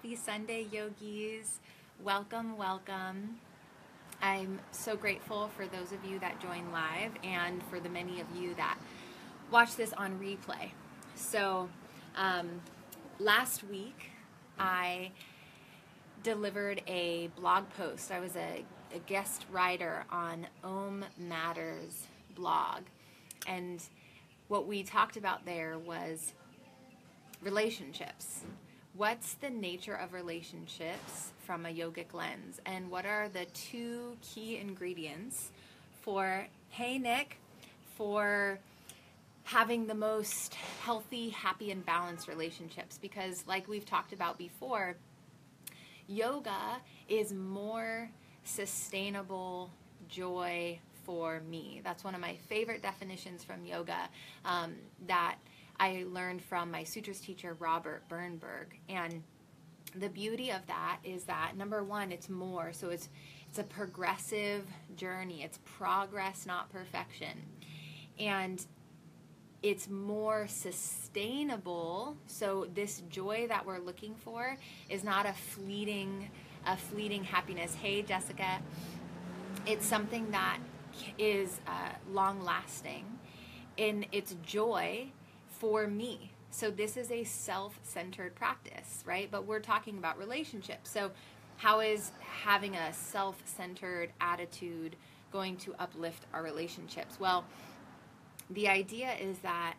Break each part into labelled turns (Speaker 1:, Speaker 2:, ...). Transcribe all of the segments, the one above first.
Speaker 1: Happy Sunday, yogis. Welcome, welcome. I'm so grateful for those of you that join live and for the many of you that watch this on replay. So, last week I delivered a blog post. I was a guest writer on Om Matters blog, and what we talked about there was relationships. What's the nature of relationships from a yogic lens? And what are the two key ingredients for, hey Nick, for having the most healthy, happy, and balanced relationships? Because like we've talked about before, yoga is more sustainable joy for me. That's one of my favorite definitions from yoga that I learned from my sutras teacher, Robert Bernberg. And the beauty of that is that, number one, it's more. So it's a progressive journey. It's progress, not perfection. And it's more sustainable. So this joy that we're looking for is not a fleeting happiness. Hey, Jessica. It's something that is long-lasting in its joy for me. So this is a self-centered practice, right? But we're talking about relationships. So how is having a self-centered attitude going to uplift our relationships? Well, the idea is that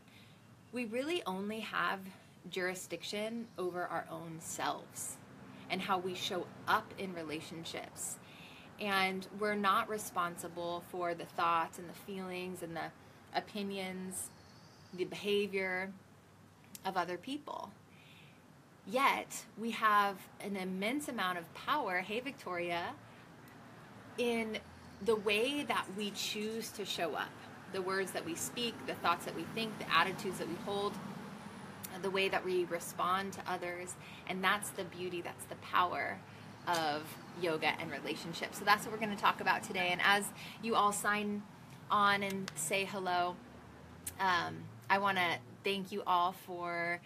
Speaker 1: we really only have jurisdiction over our own selves and how we show up in relationships. And we're not responsible for the thoughts and the feelings and the opinions, the behavior of other people. Yet, we have an immense amount of power, hey Victoria, in the way that we choose to show up. The words that we speak, the thoughts that we think, the attitudes that we hold, the way that we respond to others. And that's the beauty, that's the power of yoga and relationships. So that's what we're going to talk about today. And as you all sign on and say hello, I want to thank you all for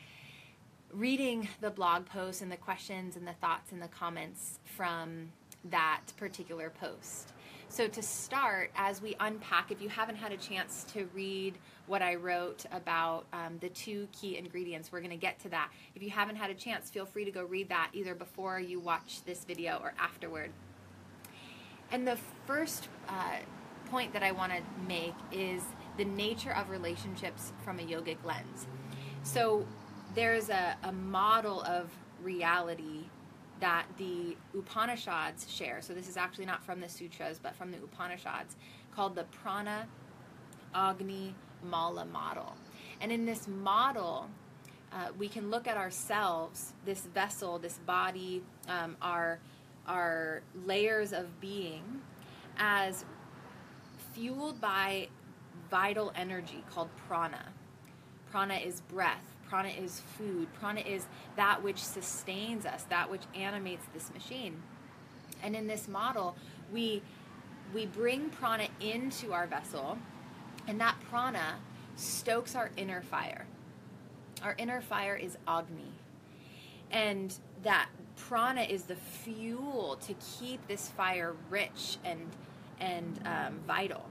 Speaker 1: reading the blog post and the questions and the thoughts and the comments from that particular post. So to start, as we unpack, if you haven't had a chance to read what I wrote about the two key ingredients, we're going to get to that. If you haven't had a chance, feel free to go read that either before you watch this video or afterward. And the first point that I want to make is the nature of relationships from a yogic lens. So there's a model of reality that the Upanishads share. So this is actually not from the sutras, but from the Upanishads, called the Prana, Agni, Mala model. And in this model, we can look at ourselves, this vessel, this body, our layers of being, as fueled by vital energy called prana. Prana is breath. Prana is food. Prana is that which sustains us, that which animates this machine. And in this model, we bring prana into our vessel, and that prana stokes our inner fire. Our inner fire is Agni. And that prana is the fuel to keep this fire rich and vital.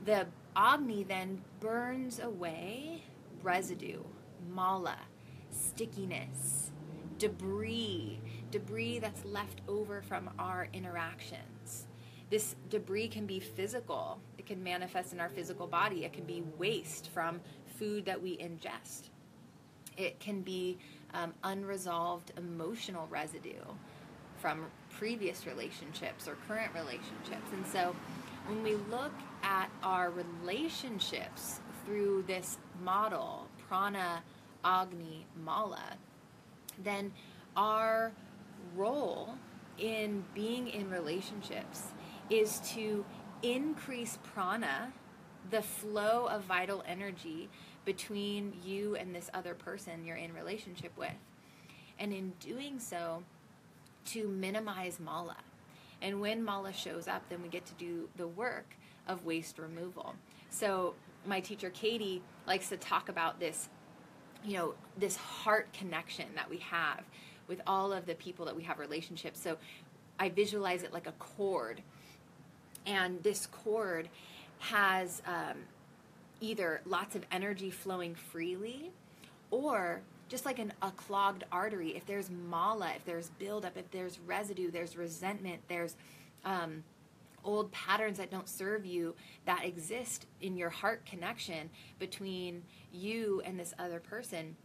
Speaker 1: The Agni then burns away residue, mala, stickiness, debris that's left over from our interactions. This debris can be physical. It can manifest in our physical body. It can be waste from food that we ingest. It can be unresolved emotional residue from previous relationships or current relationships. And so when we look at our relationships through this model, prana, agni, mala, then our role in being in relationships is to increase prana, the flow of vital energy between you and this other person you're in relationship with. And in doing so, to minimize mala. And when mala shows up, then we get to do the work of waste removal. So my teacher Katie likes to talk about this, this heart connection that we have with all of the people that we have relationships. So I visualize it like a cord, and this cord has either lots of energy flowing freely, or just like a clogged artery. If there's mala, if there's buildup, if there's residue, there's resentment, there's old patterns that don't serve you that exist in your heart connection between you and this other person,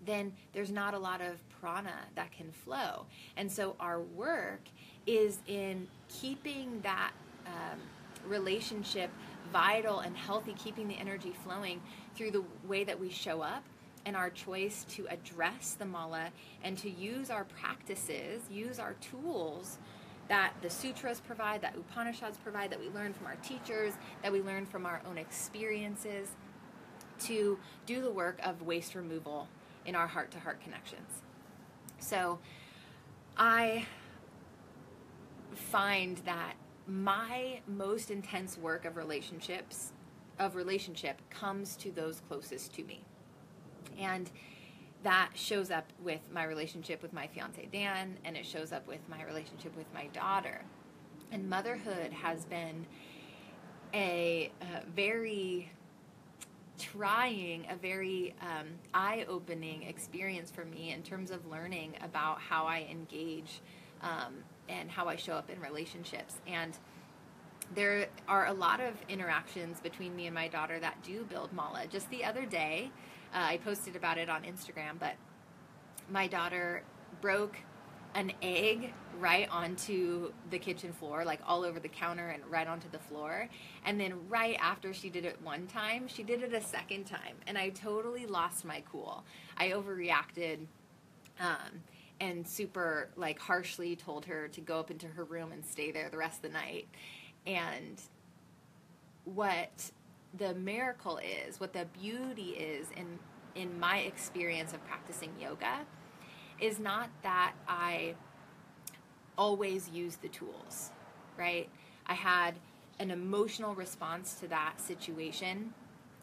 Speaker 1: then there's not a lot of prana that can flow. And so our work is in keeping that relationship vital and healthy, keeping the energy flowing through the way that we show up and our choice to address the mala and to use our practices, use our tools that the sutras provide, that Upanishads provide, that we learn from our teachers, that we learn from our own experiences, to do the work of waste removal in our heart-to-heart connections. So I find that my most intense work of relationship comes to those closest to me. And that shows up with my relationship with my fiance Dan, and it shows up with my relationship with my daughter. And motherhood has been a very trying, a very eye-opening experience for me in terms of learning about how I engage and how I show up in relationships. And there are a lot of interactions between me and my daughter that do build mala. Just the other day, I posted about it on Instagram, but my daughter broke an egg right onto the kitchen floor, like all over the counter and right onto the floor. And then right after she did it one time, she did it a second time. And I totally lost my cool. I overreacted and super like harshly told her to go up into her room and stay there the rest of the night. And what the miracle is, what the beauty is in my experience of practicing yoga, is not that I always use the tools, right? I had an emotional response to that situation,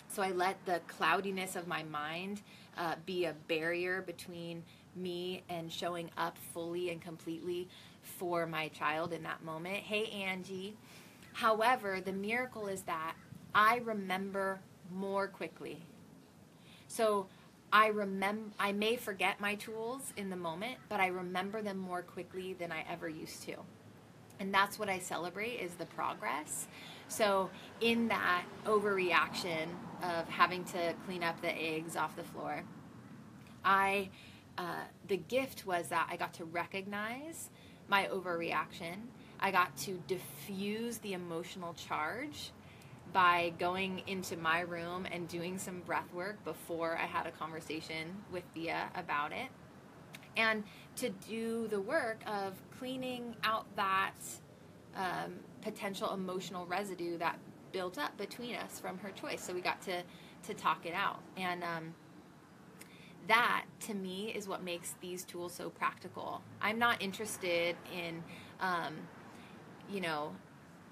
Speaker 1: so I let the cloudiness of my mind be a barrier between me and showing up fully and completely for my child in that moment. Hey, Angie. However, the miracle is that I remember more quickly. So I may forget my tools in the moment, but I remember them more quickly than I ever used to. And that's what I celebrate, is the progress. So in that overreaction of having to clean up the eggs off the floor, the gift was that I got to recognize my overreaction. I got to diffuse the emotional charge by going into my room and doing some breath work before I had a conversation with Thea about it, and to do the work of cleaning out that potential emotional residue that built up between us from her choice. So we got to talk it out. And that, to me, is what makes these tools so practical. I'm not interested in,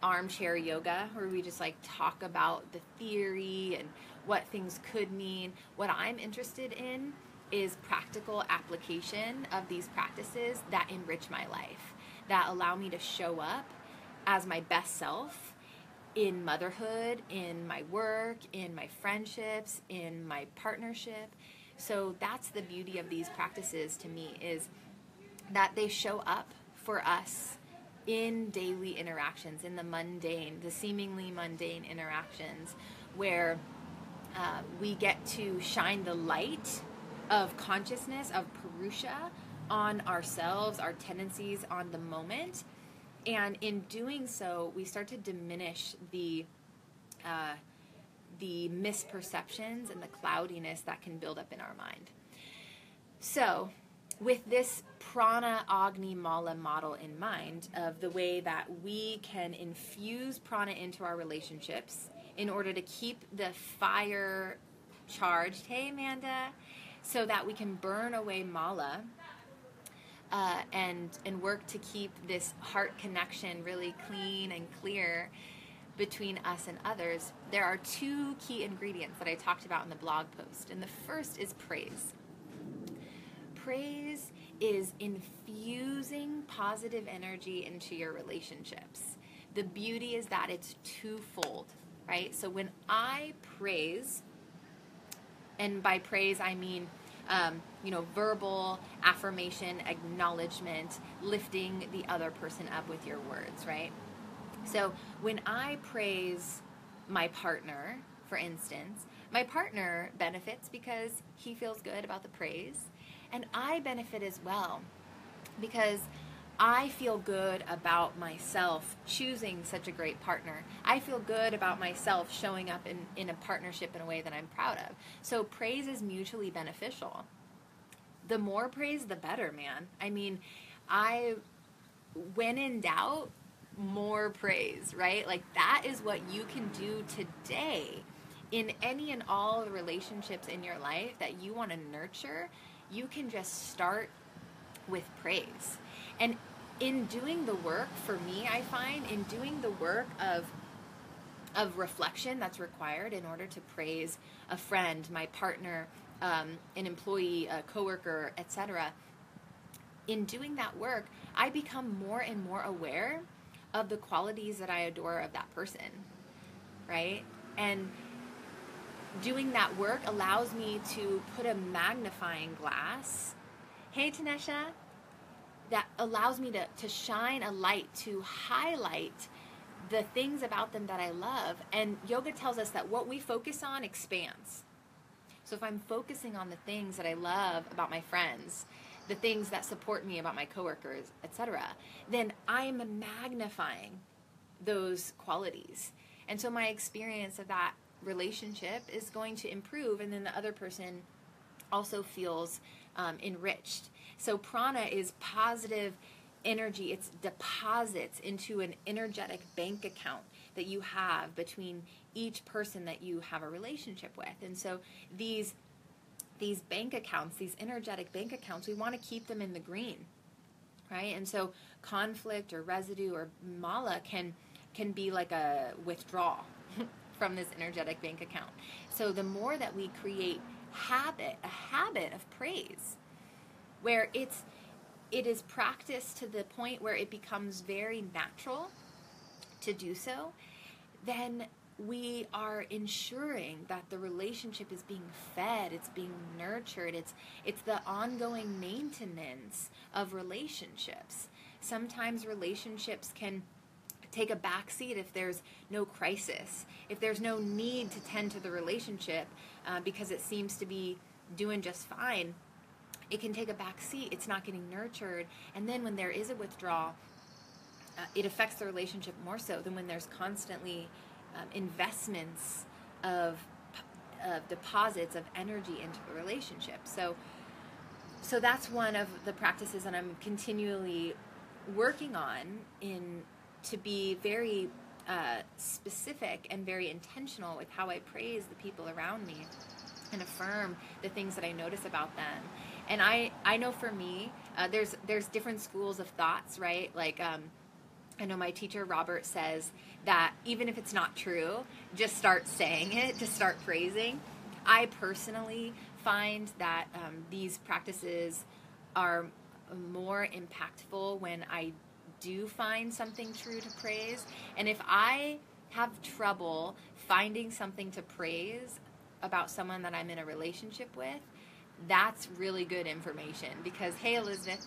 Speaker 1: armchair yoga where we just like talk about the theory and what things could mean. What I'm interested in is practical application of these practices that enrich my life, that allow me to show up as my best self in motherhood, in my work, in my friendships, in my partnership. So that's the beauty of these practices to me, is that they show up for us in daily interactions, in the mundane, the seemingly mundane interactions, where we get to shine the light of consciousness, of Purusha, on ourselves, our tendencies, on the moment. And in doing so, we start to diminish the misperceptions and the cloudiness that can build up in our mind. So with this prana agni mala model in mind, of the way that we can infuse prana into our relationships in order to keep the fire charged, hey Amanda, so that we can burn away mala and work to keep this heart connection really clean and clear between us and others, there are two key ingredients that I talked about in the blog post. And the first is praise. Praise is infusing positive energy into your relationships. The beauty is that it's twofold, right? So when I praise, and by praise I mean verbal affirmation, acknowledgement, lifting the other person up with your words, right? So when I praise my partner, for instance, my partner benefits because he feels good about the praise, and I benefit as well because I feel good about myself choosing such a great partner. I feel good about myself showing up in a partnership in a way that I'm proud of. So praise is mutually beneficial. The more praise, the better, man. I mean, when in doubt, more praise, right? Like that is what you can do today in any and all the relationships in your life that you want to nurture. You can just start with praise. And in doing the work, for me, I find in doing the work of reflection that's required in order to praise a friend, my partner, an employee, a coworker, etc. In doing that work, I become more and more aware of the qualities that I adore of that person, right? And doing that work allows me to put a magnifying glass. Hey, Tanesha. That allows me to shine a light, to highlight the things about them that I love. And yoga tells us that what we focus on expands. So if I'm focusing on the things that I love about my friends, the things that support me about my coworkers, etc., then I'm magnifying those qualities. And so my experience of that relationship is going to improve, and then the other person also feels enriched. So prana is positive energy. It's deposits into an energetic bank account that you have between each person that you have a relationship with. And so these bank accounts, these energetic bank accounts, we want to keep them in the green, right? And so conflict or residue or mala can be like a withdrawal from this energetic bank account. So the more that we create a habit of praise, where it is practiced to the point where it becomes very natural to do so, then we are ensuring that the relationship is being fed, it's being nurtured, it's the ongoing maintenance of relationships. Sometimes relationships can take a backseat if there's no crisis, if there's no need to tend to the relationship because it seems to be doing just fine. It can take a back seat. It's not getting nurtured. And then when there is a withdrawal, it affects the relationship more so than when there's constantly investments of deposits of energy into the relationship. So that's one of the practices that I'm continually working on to be very specific and very intentional with how I praise the people around me and affirm the things that I notice about them. And I know for me, there's different schools of thoughts, right? Like, I know my teacher, Robert, says that even if it's not true, just start saying it, just start praising. I personally find that these practices are more impactful when I do find something true to praise. And if I have trouble finding something to praise about someone that I'm in a relationship with, that's really good information, because, hey, Elizabeth,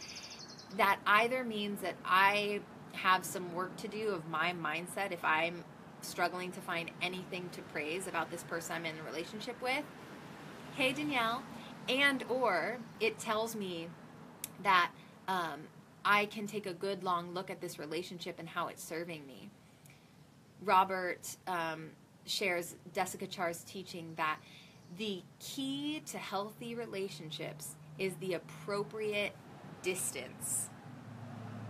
Speaker 1: that either means that I have some work to do of my mindset if I'm struggling to find anything to praise about this person I'm in a relationship with. Hey, Danielle. And or it tells me that I can take a good long look at this relationship and how it's serving me. Robert shares Jessica Char's teaching that the key to healthy relationships is the appropriate distance.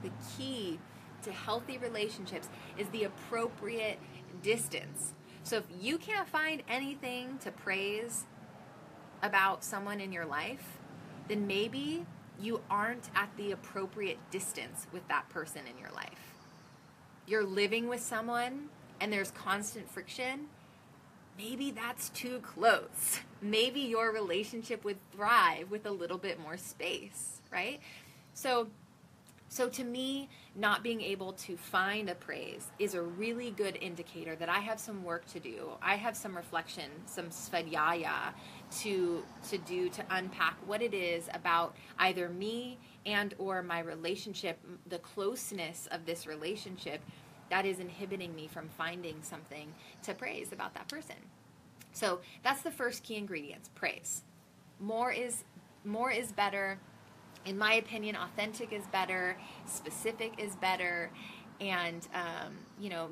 Speaker 1: The key to healthy relationships is the appropriate distance. So if you can't find anything to praise about someone in your life, then maybe you aren't at the appropriate distance with that person in your life. You're living with someone and there's constant friction. Maybe that's too close. Maybe your relationship would thrive with a little bit more space, right? So to me, not being able to find a praise is a really good indicator that I have some work to do. I have some reflection, some svadhyaya to do to unpack what it is about either me and or my relationship, the closeness of this relationship that is inhibiting me from finding something to praise about that person. So that's the first key ingredient, praise. More is better. In my opinion, authentic is better, specific is better, and,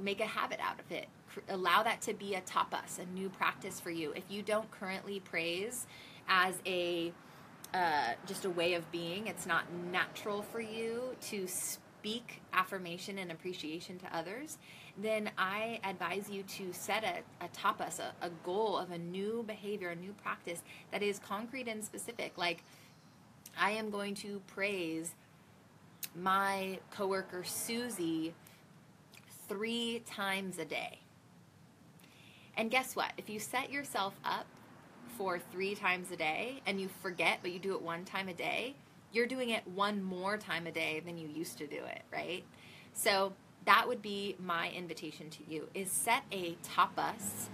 Speaker 1: make a habit out of it. Allow that to be a tapas, a new practice for you. If you don't currently praise as just a way of being, it's not natural for you to speak affirmation and appreciation to others, then I advise you to set a tapas, a goal of a new behavior, a new practice that is concrete and specific. Like, I am going to praise my coworker Susie 3 times a day. And guess what? If you set yourself up for 3 times a day and you forget, but you do it 1 time a day, you're doing it 1 more time a day than you used to do it, right? So that would be my invitation to you, is set a tapas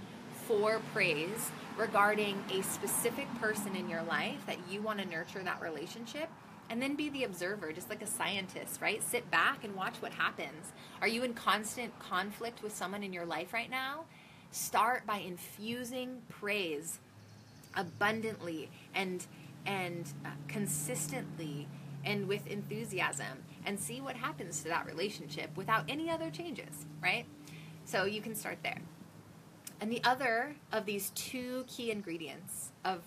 Speaker 1: for praise regarding a specific person in your life that you want to nurture that relationship, and then be the observer, just like a scientist, right? Sit back and watch what happens. Are you in constant conflict with someone in your life right now? Start by infusing praise abundantly and consistently and with enthusiasm, and see what happens to that relationship without any other changes, right? So you can start there. And the other of these 2 key ingredients of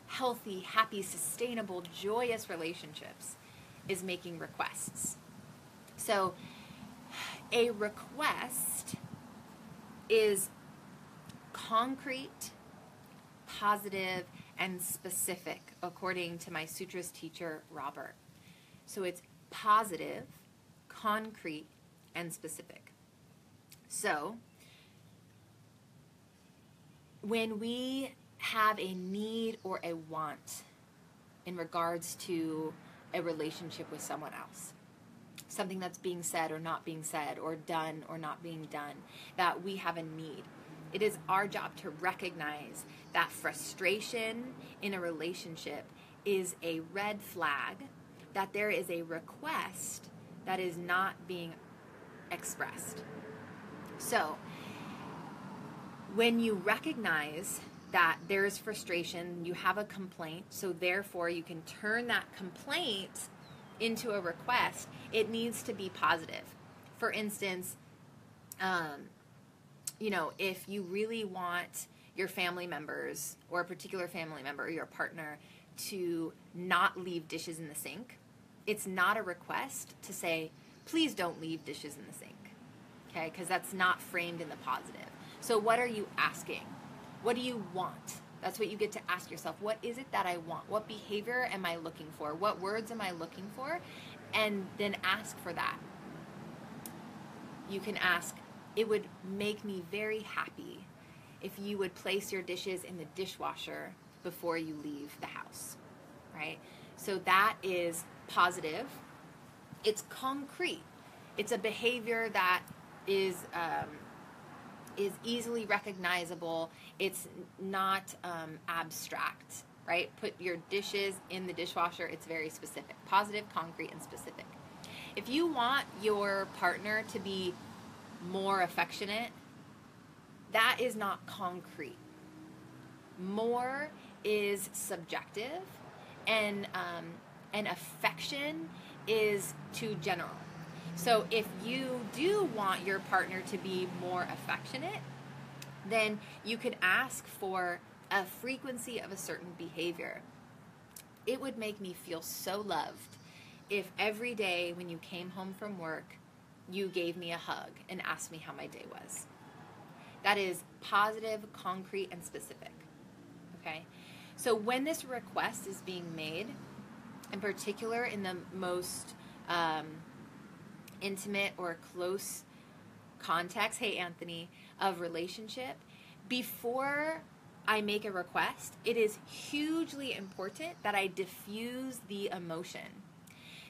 Speaker 1: healthy, happy, sustainable, joyous relationships is making requests. So a request is concrete, positive, and specific, according to my sutras teacher, Robert. So it's positive, concrete, and specific. So when we have a need or a want in regards to a relationship with someone else, something that's being said or not being said, or done or not being done, that we have a need, it is our job to recognize that frustration in a relationship is a red flag, that there is a request that is not being expressed. So when you recognize that there is frustration, you have a complaint, so therefore you can turn that complaint into a request, it needs to be positive. For instance, if you really want your family members, or a particular family member or your partner, to not leave dishes in the sink, it's not a request to say, please don't leave dishes in the sink, okay? Because that's not framed in the positive. So what are you asking? What do you want? That's what you get to ask yourself. What is it that I want? What behavior am I looking for? What words am I looking for? And then ask for that. You can ask, it would make me very happy if you would place your dishes in the dishwasher before you leave the house, right? So that is positive. It's concrete. It's a behavior that is easily recognizable. It's not abstract, right? Put your dishes in the dishwasher. It's very specific. Positive, concrete, and specific. If you want your partner to be more affectionate, that is not concrete. More is subjective, and affection is too general. So if you do want your partner to be more affectionate, then you could ask for a frequency of a certain behavior. It would make me feel so loved if every day when you came home from work, you gave me a hug and asked me how my day was. That is positive, concrete, and specific. Okay? So when this request is being made, in particular in the most intimate or close context, hey Anthony, of relationship, before I make a request, it is hugely important that I diffuse the emotion.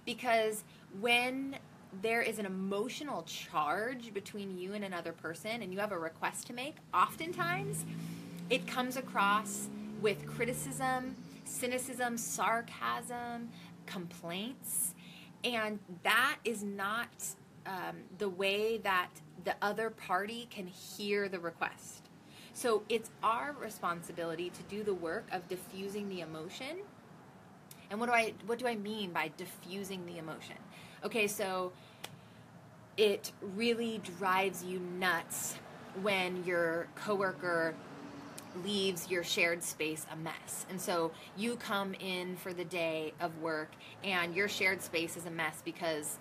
Speaker 1: Because when there is an emotional charge between you and another person and you have a request to make, oftentimes it comes across with criticism, cynicism, sarcasm, complaints, and that is not the way that the other party can hear the request. So it's our responsibility to do the work of diffusing the emotion. And what do I mean by diffusing the emotion? Okay, so it really drives you nuts when your coworker leaves your shared space a mess. And so you come in for the day of work and your shared space is a mess because,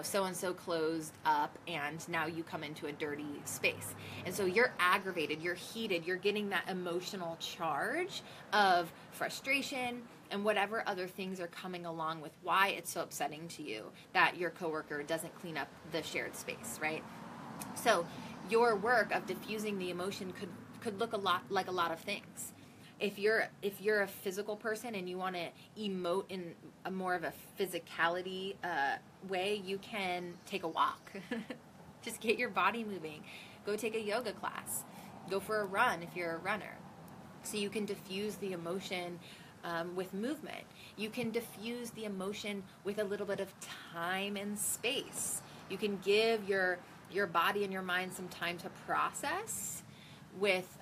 Speaker 1: so-and-so closed up and now you come into a dirty space. And so you're aggravated, you're heated, you're getting that emotional charge of frustration and whatever other things are coming along with why it's so upsetting to you that your coworker doesn't clean up the shared space, right? So your work of diffusing the emotion could look a lot like a lot of things. If you're a physical person and you want to emote in a more of a physicality way, you can take a walk. Just get your body moving. Go take a yoga class. Go for a run if you're a runner. So you can diffuse the emotion with movement. You can diffuse the emotion with a little bit of time and space. You can give your body and your mind some time to process with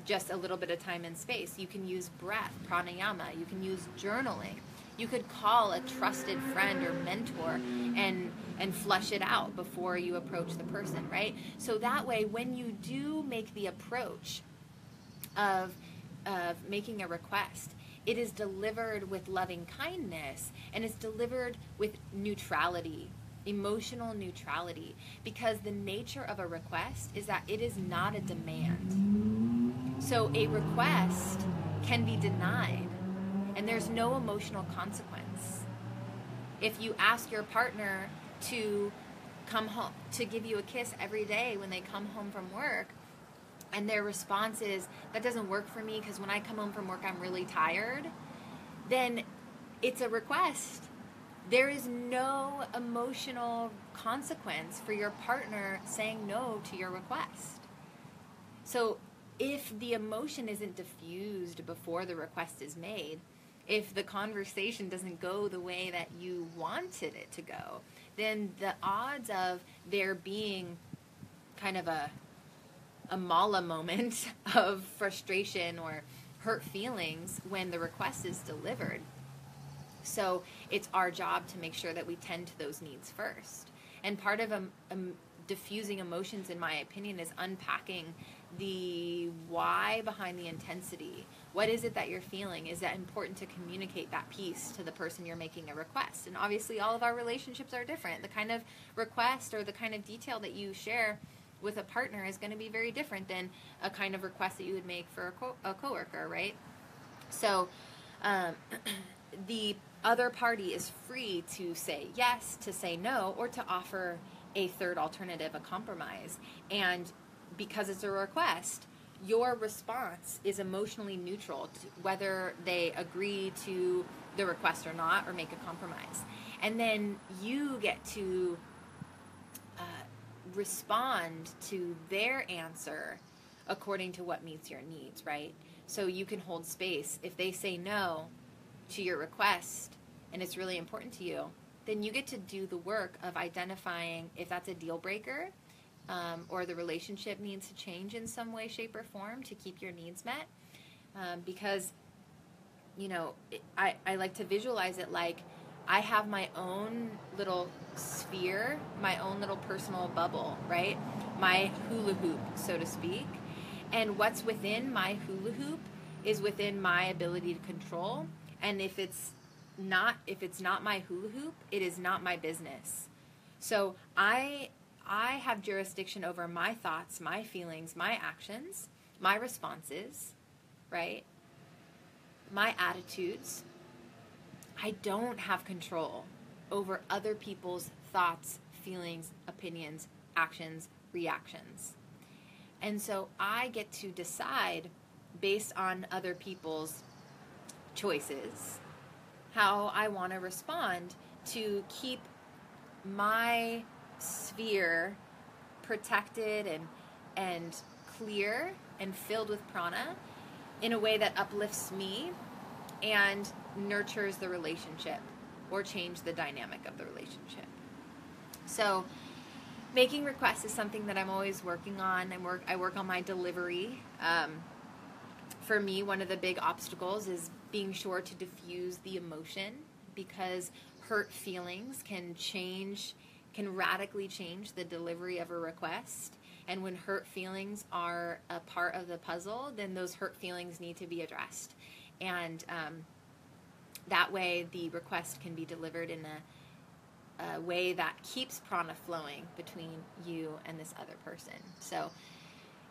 Speaker 1: just a little bit of time and space. You can use breath, pranayama. You can use journaling. You could call a trusted friend or mentor and flush it out before you approach the person, right? So that way, when you do make the approach of making a request, it is delivered with loving kindness and it's delivered with neutrality, emotional neutrality, because the nature of a request is that it is not a demand. So a request can be denied and there's no emotional consequence. If you ask your partner to come home, to give you a kiss every day when they come home from work, and their response is, that doesn't work for me because when I come home from work I'm really tired, then it's a request. There is no emotional consequence for your partner saying no to your request. So if the emotion isn't diffused before the request is made, if the conversation doesn't go the way that you wanted it to go, then the odds of there being kind of a mala moment of frustration or hurt feelings when the request is delivered. So it's our job to make sure that we tend to those needs first. And part of diffusing emotions, in my opinion, is unpacking the why behind the intensity. What is it that you're feeling? Is that important to communicate that piece to the person you're making a request? And obviously all of our relationships are different. The kind of request or the kind of detail that you share with a partner is going to be very different than a kind of request that you would make for a coworker, right? So the other party is free to say yes, to say no, or to offer a third alternative, a compromise. And because it's a request, your response is emotionally neutral to whether they agree to the request or not, or make a compromise. And then you get to respond to their answer according to what meets your needs, right? So you can hold space. If they say no to your request and it's really important to you, then you get to do the work of identifying if that's a deal breaker, or the relationship needs to change in some way, shape, or form to keep your needs met. Because, I like to visualize it like I have my own little sphere, my own little personal bubble, right? My hula hoop, so to speak. And what's within my hula hoop is within my ability to control. And if it's not my hula hoop, it is not my business. So I have jurisdiction over my thoughts, my feelings, my actions, my responses, right? My attitudes. I don't have control over other people's thoughts, feelings, opinions, actions, reactions. And so I get to decide based on other people's choices how I want to respond to keep my sphere protected and clear and filled with prana in a way that uplifts me and nurtures the relationship or change the dynamic of the relationship. So making requests is something that I'm always working on. I work on my delivery. For me, one of the big obstacles is being sure to diffuse the emotion, because hurt feelings can radically change the delivery of a request. And when hurt feelings are a part of the puzzle, then those hurt feelings need to be addressed. And that way the request can be delivered in a way that keeps prana flowing between you and this other person. So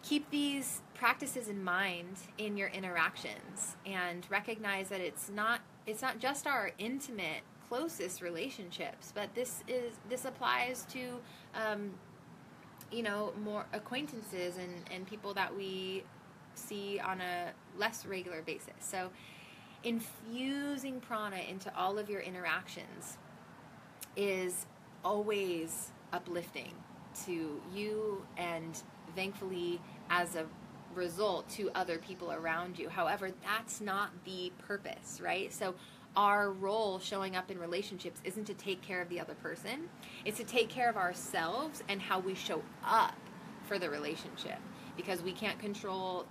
Speaker 1: keep these practices in mind in your interactions, and recognize that it's not just our intimate, closest relationships, but this applies to more acquaintances and people that we see on a less regular basis. So infusing prana into all of your interactions is always uplifting to you, and thankfully as a result to other people around you. However, that's not the purpose, right? So our role showing up in relationships isn't to take care of the other person. It's to take care of ourselves and how we show up for the relationship, because we can't control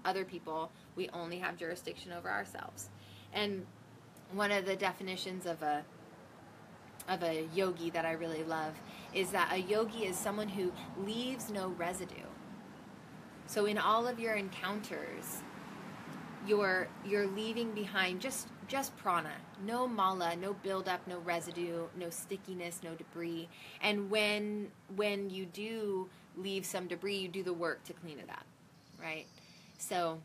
Speaker 1: other people. We only have jurisdiction over ourselves. And one of the definitions of a yogi that I really love is that a yogi is someone who leaves no residue. So in all of your encounters, you're leaving behind just prana, no mala, no buildup, no residue, no stickiness, no debris. And when you do leave some debris, you do the work to clean it up, right? So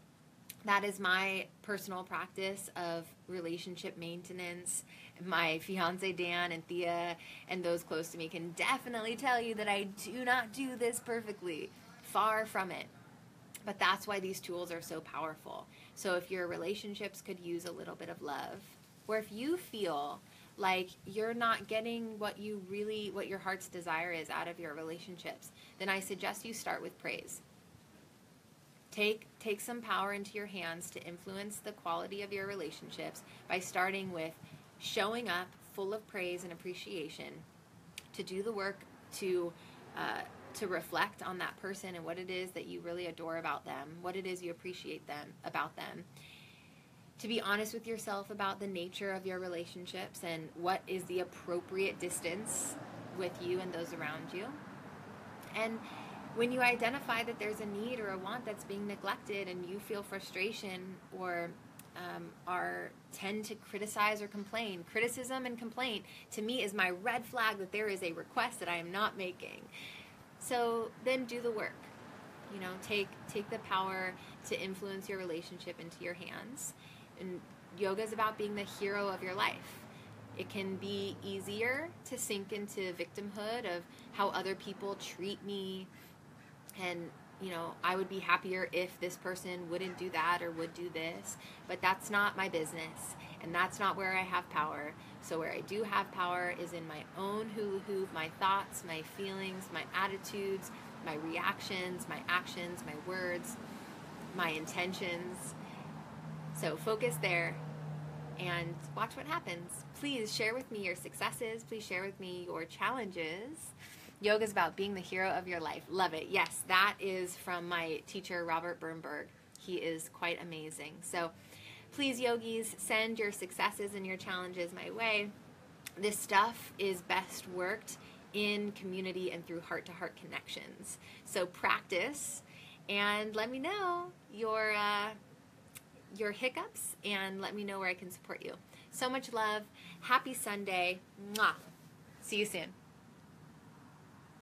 Speaker 1: that is my personal practice of relationship maintenance. My fiance Dan and Thea and those close to me can definitely tell you that I do not do this perfectly. Far from it. But that's why these tools are so powerful. So if your relationships could use a little bit of love, or if you feel like you're not getting what your heart's desire is out of your relationships, then I suggest you start with praise. Take some power into your hands to influence the quality of your relationships by starting with showing up full of praise and appreciation, to do the work to reflect on that person and what it is that you really adore about them, what it is you appreciate about them, to be honest with yourself about the nature of your relationships and what is the appropriate distance with you and those around you. And when you identify that there's a need or a want that's being neglected and you feel frustration or tend to criticize or complain, criticism and complaint to me is my red flag that there is a request that I am not making. So then do the work. Take the power to influence your relationship into your hands. And yoga is about being the hero of your life. It can be easier to sink into victimhood of how other people treat me, and I would be happier if this person wouldn't do that or would do this, but that's not my business, and that's not where I have power. So where I do have power is in my own hula-hoop, my thoughts, my feelings, my attitudes, my reactions, my actions, my words, my intentions. So focus there and watch what happens. Please share with me your successes. Please share with me your challenges. Yoga is about being the hero of your life. Love it. Yes, that is from my teacher, Robert Bernberg. He is quite amazing. So please, yogis, send your successes and your challenges my way. This stuff is best worked in community and through heart-to-heart connections. So practice and let me know your hiccups, and let me know where I can support you. So much love. Happy Sunday. Mwah. See you soon.